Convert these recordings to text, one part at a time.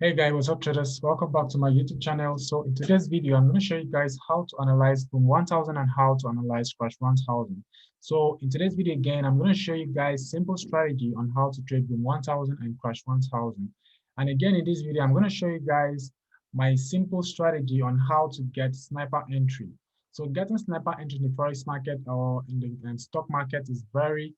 Hey guys, what's up traders? Welcome back to my YouTube channel. So in today's video, I'm going to show you guys how to analyze Boom 1000 and how to analyze Crash 1000. So in today's video again, I'm going to show you guys simple strategy on how to trade Boom 1000 and Crash 1000. And again, in this video, I'm going to show you guys my simple strategy on how to get sniper entry. So getting sniper entry in the forex market or in the stock market is very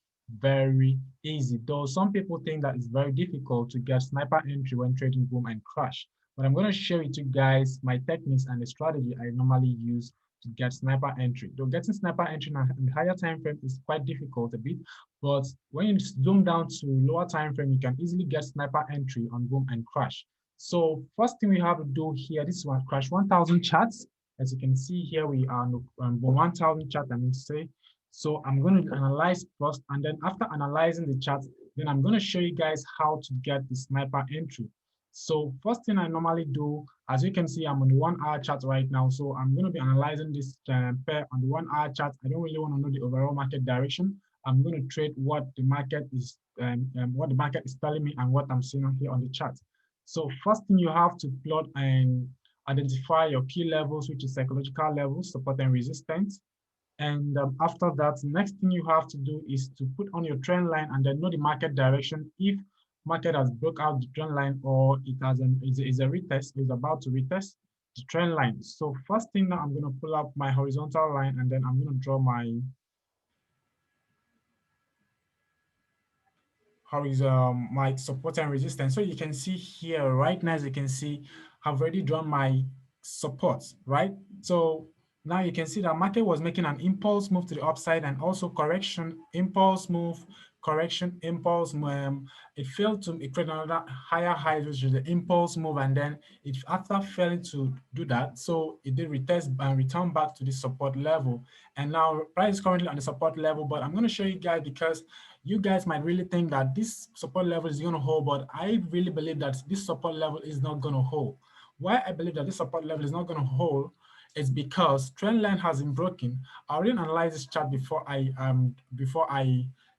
easy. Though some people think that it's very difficult to get sniper entry when trading boom and crash. But I'm going to share with you guys my techniques and the strategy I normally use to get sniper entry. Though getting sniper entry in a higher time frame is quite difficult a bit, but when you zoom down to lower time frame, you can easily get sniper entry on boom and crash. So first thing we have to do here, this is one crash 1000 charts. As you can see here, we are on boom 1000 chart, I mean to say. So I'm going to analyze first, and then after analyzing the chart, then I'm going to show you guys how to get the sniper entry. So first thing I normally do, as you can see, I'm on the 1 hour chart right now. So I'm going to be analyzing this pair on the 1 hour chart. I don't really want to know the overall market direction. I'm going to trade what the market is telling me and what I'm seeing here on the chart. So first thing you have to plot and identify your key levels, which is psychological levels, support and resistance. And after that, next thing you have to do is to put on your trend line and then know the market direction. If market has broke out the trend line or it has is a retest, is about to retest the trend line. So first thing now, I'm going to pull up my horizontal line and then I'm going to draw my support and resistance. So you can see here right now, as you can see, I've already drawn my support, right? So now you can see that market was making an impulse move to the upside and also correction, impulse move, correction, impulse. It failed to create another higher high, which is the impulse move, and then it after failing to do that, so it did retest and return back to the support level. And now price is currently on the support level, but I'm going to show you guys because you guys might really think that this support level is going to hold, but I really believe that this support level is not going to hold. Why I believe that this support level is not going to hold is because trend line has been broken. I already analyzed this chart before I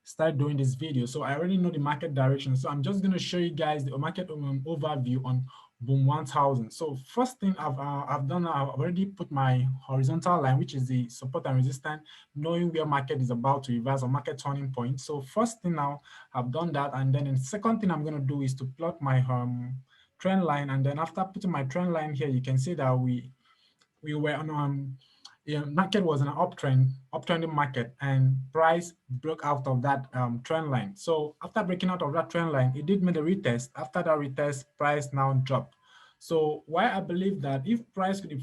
start doing this video, so I already know the market direction. So I'm just going to show you guys the market overview on Boom 1000. So first thing I've done, I've already put my horizontal line, which is the support and resistance, knowing where market is about to reverse or market turning point. So first thing now, I've done that, and then the second thing I'm going to do is to plot my trend line, and then after putting my trend line here, you can see that we were on market was an uptrending market, and price broke out of that trend line. So after breaking out of that trend line, it did make a retest. After that retest, price now dropped. So why I believe that if price could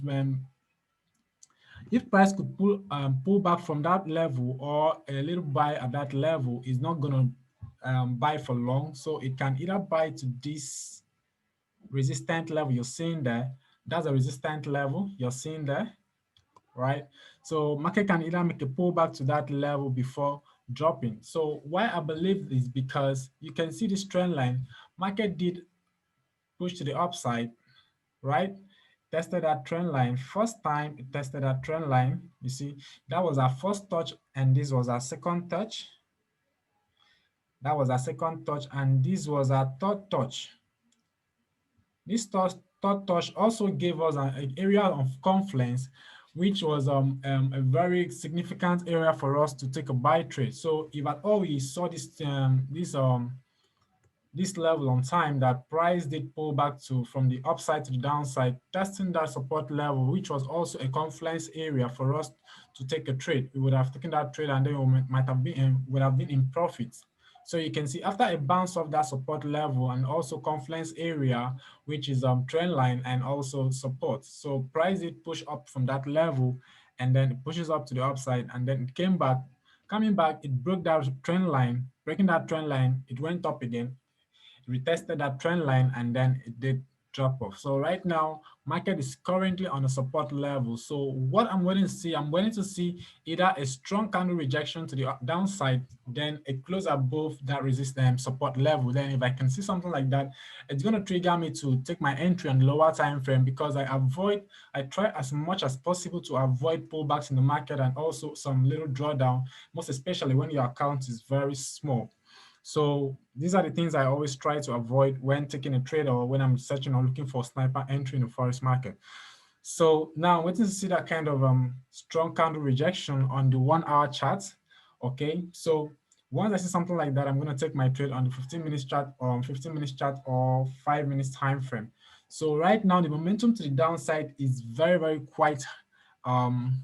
pull back from that level or a little buy at that level, is not gonna buy for long. So it can either buy to this resistant level you're seeing there. That's a resistant level you're seeing there, right? So market can either make a pullback to that level before dropping. So why I believe is because you can see this trend line. Market did push to the upside, right? Tested that trend line. First time it tested that trend line, you see, that was our first touch, and this was our second touch. That was our second touch, and this was our third touch. This third touch also gave us an area of confluence, which was a very significant area for us to take a buy trade. So if at all we saw this level on time, that price did pull back to from the upside to the downside, testing that support level, which was also a confluence area for us to take a trade. We would have taken that trade, and then we might have been would have been in profit. So you can see after a bounce off that support level and also confluence area, which is trend line and also support. So price did push up from that level, and then it pushes up to the upside, and then it came back. Coming back, it broke that trend line. Breaking that trend line, it went up again, retested that trend line, and then it did drop off. So right now, market is currently on a support level. So what I'm waiting to see, I'm waiting to see either a strong candle rejection to the downside, then a close above that resistance support level. Then if I can see something like that, it's going to trigger me to take my entry on the lower time frame, because I try as much as possible to avoid pullbacks in the market and also some little drawdown, most especially when your account is very small. So these are the things I always try to avoid when taking a trade or when I'm searching or looking for sniper entry in the forex market. So now I'm waiting to see that kind of strong candle rejection on the 1 hour chart. Okay, so once I see something like that, I'm going to take my trade on the 15 minutes chart or 15 minutes chart or 5 minutes time frame. So right now the momentum to the downside is very quite um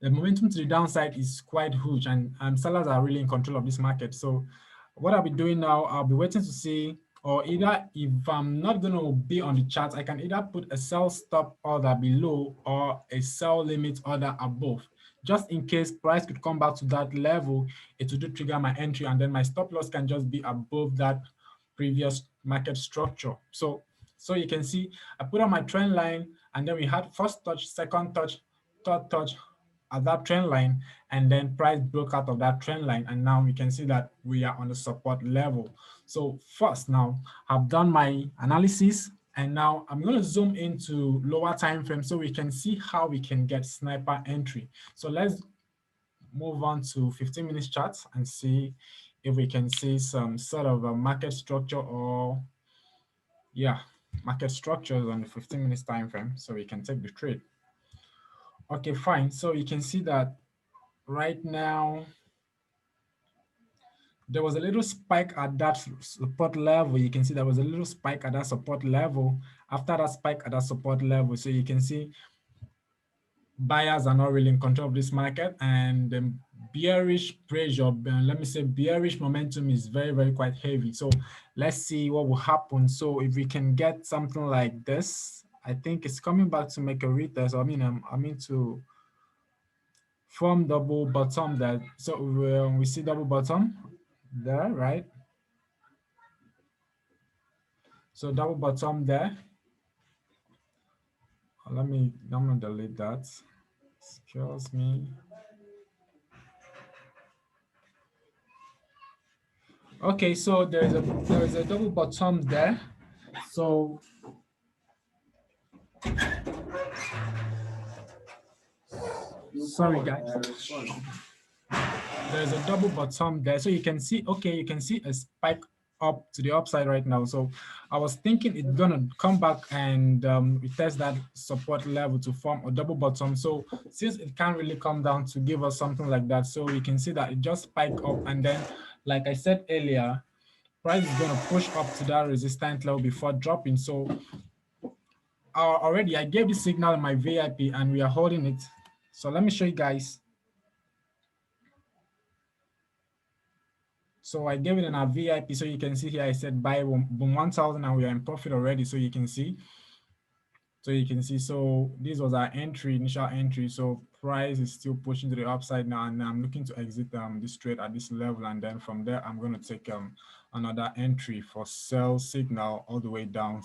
the momentum to the downside is quite huge, and sellers are really in control of this market. So what I'll be doing now, I'll be waiting to see, or either if I'm not going to be on the chart, I can either put a sell stop order below or a sell limit order above. Just in case price could come back to that level, it would trigger my entry, and then my stop loss can just be above that previous market structure. So you can see I put on my trend line, and then we had first touch, second touch, third touch at that trend line, and then price broke out of that trend line, and now we can see that we are on the support level. So first, now I've done my analysis, and now I'm going to zoom into lower time frame so we can see how we can get sniper entry. So let's move on to 15 minutes charts and see if we can see some sort of a market structure, or yeah, market structures on the 15 minutes time frame so we can take the trade. Okay, fine. So you can see that right now there was a little spike at that support level. You can see there was a little spike at that support level. After that spike at that support level, so you can see buyers are not really in control of this market, and the bearish pressure, let me say bearish momentum is very quite heavy. So let's see what will happen. So if we can get something like this, I think it's coming back to make a retest. I mean to form double bottom there. So we see double bottom there, right? So double bottom there. I'm gonna delete that. Excuse me. Okay, so there is a double bottom there. So sorry guys. There's a double bottom there. So you can see, okay, you can see a spike up to the upside right now. So I was thinking it's gonna come back and test that support level to form a double bottom. So since it can't really come down to give us something like that, so you can see that it just spiked up, and then like I said earlier, price is gonna push up to that resistance level before dropping. So already I gave the signal in my VIP and we are holding it. So let me show you guys. So I gave it in our VIP, so you can see here I said buy boom 1,000 and we are in profit already, so you can see. So this was our entry, initial entry. So price is still pushing to the upside now, and I'm looking to exit this trade at this level, and then from there I'm going to take another entry for sell signal all the way down,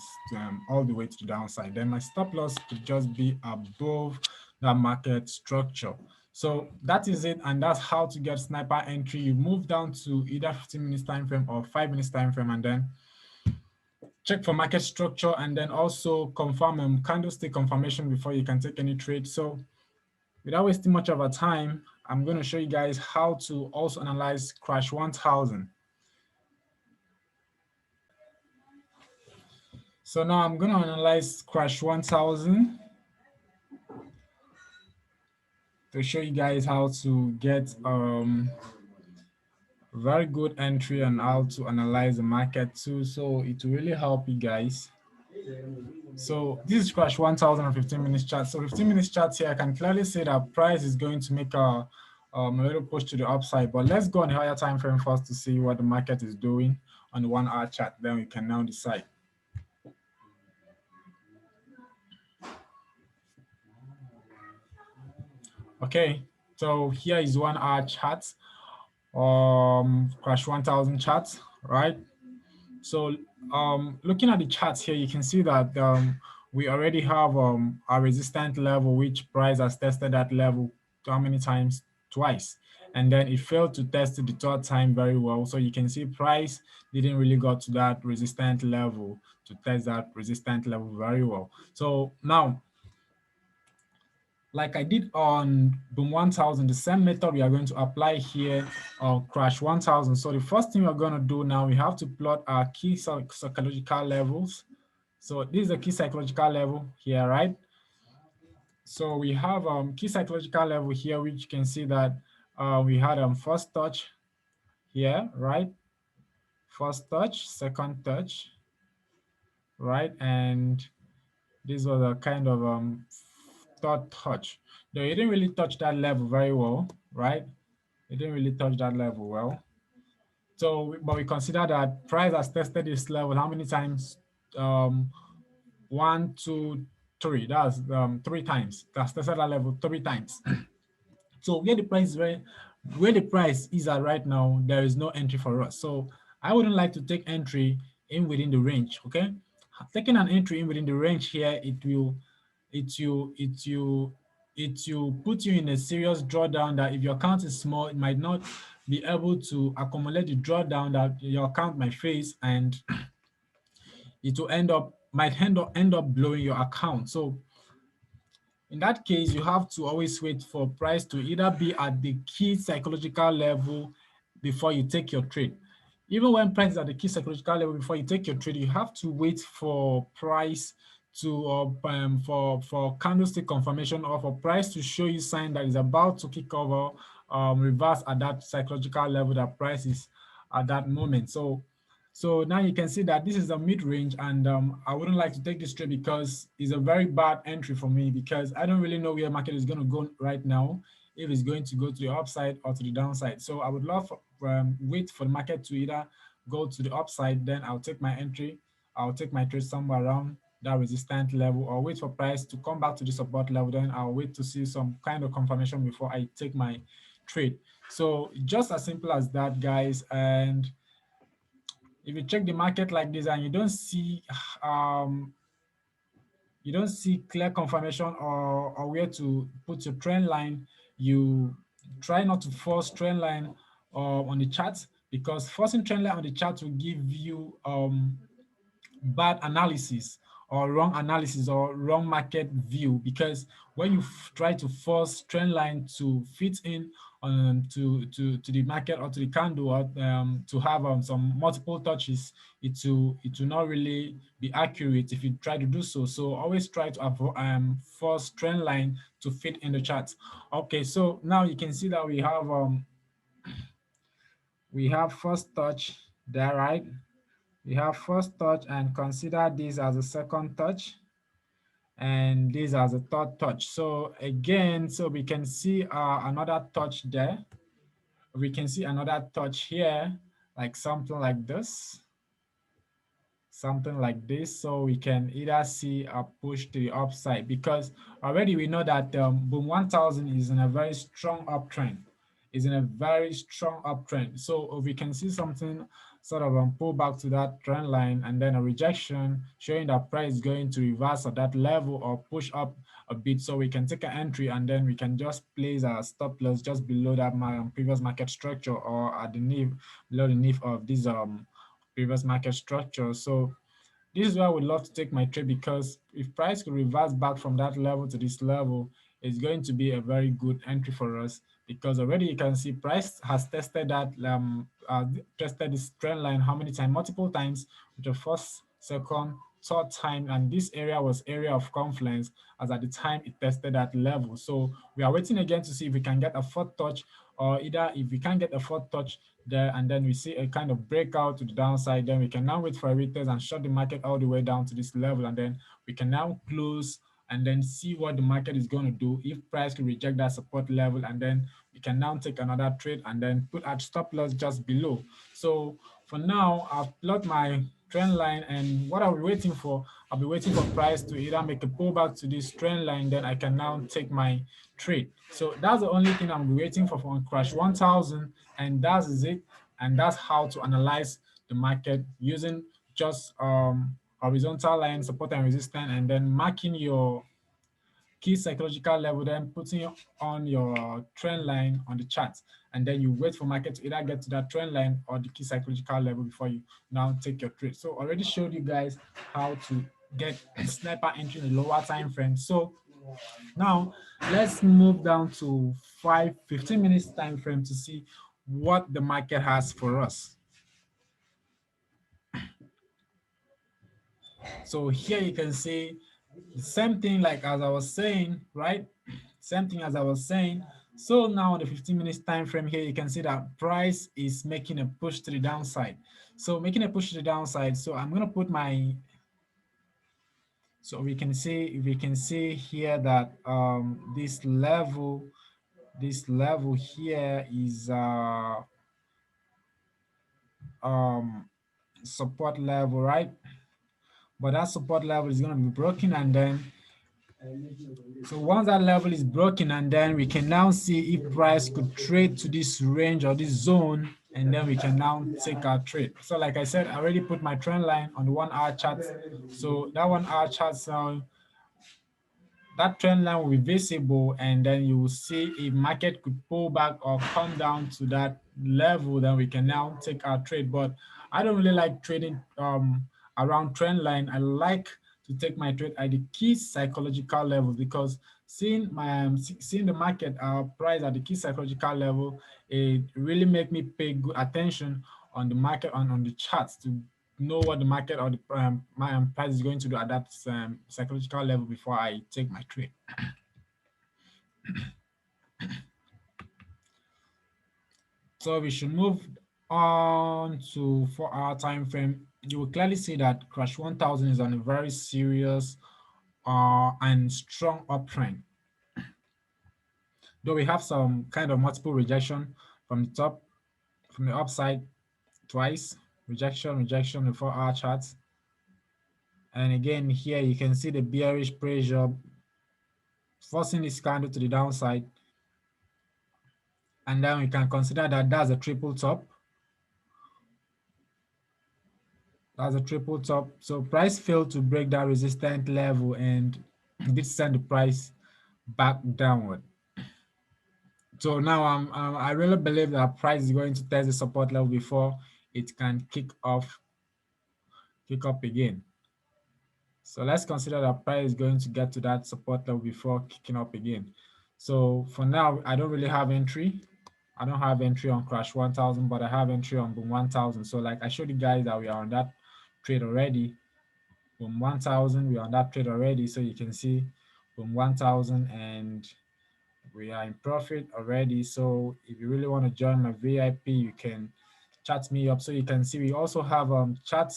all the way to the downside. Then my stop loss could just be above that market structure. So that is it, and that's how to get sniper entry. You move down to either 15 minutes time frame or 5 minutes time frame, and then check for market structure, and then also confirm candlestick confirmation before you can take any trade. So without wasting much of our time, I'm going to show you guys how to also analyze crash 1000. So now I'm going to analyze crash 1000 to show you guys how to get very good entry and how to analyze the market too. So it will really help you guys. So this is crash 1000 on 15 minutes chart. So 15 minutes chart here, I can clearly see that price is going to make a little push to the upside. But let's go on the higher time frame first to see what the market is doing on the 1 hour chart. Then we can now decide. Okay, so here is 1 hour chart, crash 1000 chart, right? So looking at the charts here, you can see that we already have a resistance level, which price has tested that level how many times? Twice. And then it failed to test it the third time very well. So you can see price didn't really go to that resistance level to test that resistance level very well. So now like I did on Boom 1000, the same method we are going to apply here on Crash 1000. So the first thing we're going to do now, we have to plot our key psychological levels. So this is the key psychological level here, right? So we have key psychological level here, which you can see that we had first touch here, right? First touch, second touch, right? And this was a kind of third touch. Though you didn't really touch that level very well, right? It didn't really touch that level well. So, but we consider that price has tested this level how many times? Um, one, two, three. That's three times. That's tested that level three times. So where the price is at right now, there is no entry for us. So I wouldn't like to take entry in within the range. Okay, taking an entry in within the range here, it will it will it will put you in a serious drawdown that if your account is small, it might not be able to accumulate the drawdown that your account might face, and it will end up blowing your account. So in that case, you have to always wait for price to either be at the key psychological level before you take your trade. Even when price is at the key psychological level before you take your trade, you have to wait for price to for candlestick confirmation or for price to show you sign that is about to kick over, reverse at that psychological level that price is at that moment. So now you can see that this is a mid-range, and I wouldn't like to take this trade because it's a very bad entry for me because I don't really know where market is going to go right now, if it's going to go to the upside or to the downside. So I would love wait for the market to either go to the upside, then I'll take my entry, I'll take my trade somewhere around that resistant level, or wait for price to come back to the support level, then I'll wait to see some kind of confirmation before I take my trade. So just as simple as that, guys. And if you check the market like this and um you don't see clear confirmation or where to put your trend line, you try not to force trend line on the chart, because forcing trend line on the chart will give you bad analysis or wrong analysis or wrong market view, because when you try to force trend line to fit in to the market or to the candle, or to have some multiple touches, it will not really be accurate if you try to do so. So always try to avoid force trend line to fit in the chart. Okay, so now you can see that we have first touch there, right? We have first touch, and consider this as a second touch, and this as a third touch. So again, so we can see another touch there. We can see another touch here, like something like this, something like this. So we can either see a push to the upside, because already we know that Boom 1000 is in a very strong uptrend, is in a very strong uptrend. So if we can see something sort of pull back to that trend line and then a rejection showing that price is going to reverse at that level or push up a bit, so we can take an entry and then we can just place our stop loss just below that previous market structure, or at the nib below the nib of this previous market structure. So this is where I would love to take my trade, because if price could reverse back from that level to this level, it's going to be a very good entry for us, because already you can see price has tested that tested this trend line how many times? Multiple times, with the first, second, third time, and this area was area of confluence as at the time it tested that level. So we are waiting again to see if we can get a fourth touch, or either if we can get a fourth touch there and then we see a kind of breakout to the downside, then we can now wait for a retest and shut the market all the way down to this level, and then we can now close and then see what the market is going to do if price can reject that support level, and then we can now take another trade and then put our stop loss just below. So for now, I've plot my trend line, and what I'll be waiting for, I'll be waiting for price to either make a pullback to this trend line, then I can now take my trade. So that's the only thing I'm waiting for on Crash 1000, and that is it. And that's how to analyze the market using just horizontal line, support and resistance, and then marking your key psychological level, then putting on your trend line on the chart, and then you wait for market to either get to that trend line or the key psychological level before you now take your trade. So already showed you guys how to get sniper entry in the lower time frame. So Now, let's move down to 15 minutes time frame to see what the market has for us. So here you can see the same thing like as I was saying, right? Same thing as I was saying. So now the 15 minutes time frame here, you can see that price is making a push to the downside. So making a push to the downside. So I'm gonna put my, so we can see here that this level here is um support level, right? But that support level is going to be broken, and then so once that level is broken, and then we can now see if price could trade to this range or this zone, and then we can now take our trade. So like I said, I already put my trend line on the 1 hour chart. So that 1 hour chart now, that trend line will be visible, and then you will see if market could pull back or come down to that level, then we can now take our trade. But I don't really like trading around trend line. I like to take my trade at the key psychological levels, because seeing the market price at the key psychological level, it really make me pay good attention on the market, on the charts, to know what the market or the my price is going to do at that psychological level before I take my trade. So we should move on to 4 hour time frame. You will clearly see that crash 1000 is on a very serious and strong uptrend. Though we have some kind of multiple rejection from the top, from the upside twice, rejection in 4 hour charts. And again, here you can see the bearish pressure forcing this candle to the downside. And then we can consider that that's a triple top. That's a triple top. So price failed to break that resistance level and did send the price back downward. So now I really believe that price is going to test the support level before it can kick up again. So let's consider that price is going to get to that support level before kicking up again. So for now, I don't really have entry. I don't have entry on crash 1000, but I have entry on boom 1000. So like I showed you guys that we are on that trade already. Boom 1000, we are on that trade already. So you can see boom 1000, and we are in profit already. So if you really want to join my VIP, you can chat me up. So you can see we also have chat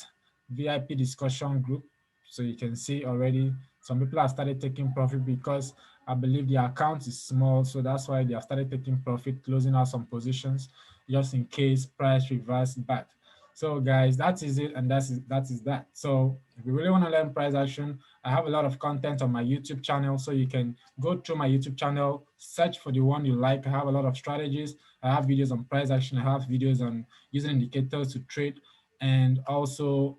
VIP discussion group. So you can see already some people have started taking profit because I believe the account is small. So that's why they have started taking profit, closing out some positions just in case price reverse back. So guys, that is it, and that is that. So if you really want to learn price action, I have a lot of content on my YouTube channel, so you can go through my YouTube channel, search for the one you like. I have a lot of strategies. I have videos on price action. I have videos on using indicators to trade, and also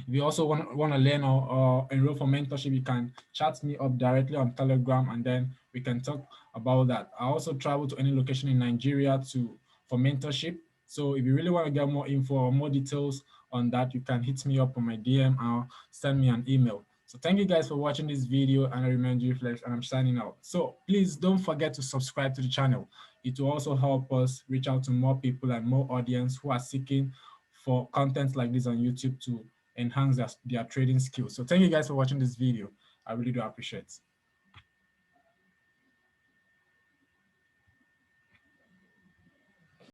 if you also want to learn or enroll for mentorship, you can chat me up directly on Telegram, and then we can talk about that. I also travel to any location in Nigeria for mentorship. So if you really want to get more info or more details on that, you can hit me up on my DM or send me an email. So thank you guys for watching this video, and I remain Reflex, and I'm signing out. So please don't forget to subscribe to the channel. It will also help us reach out to more people and more audience who are seeking for content like this on YouTube to enhance their trading skills. So thank you guys for watching this video. I really do appreciate it.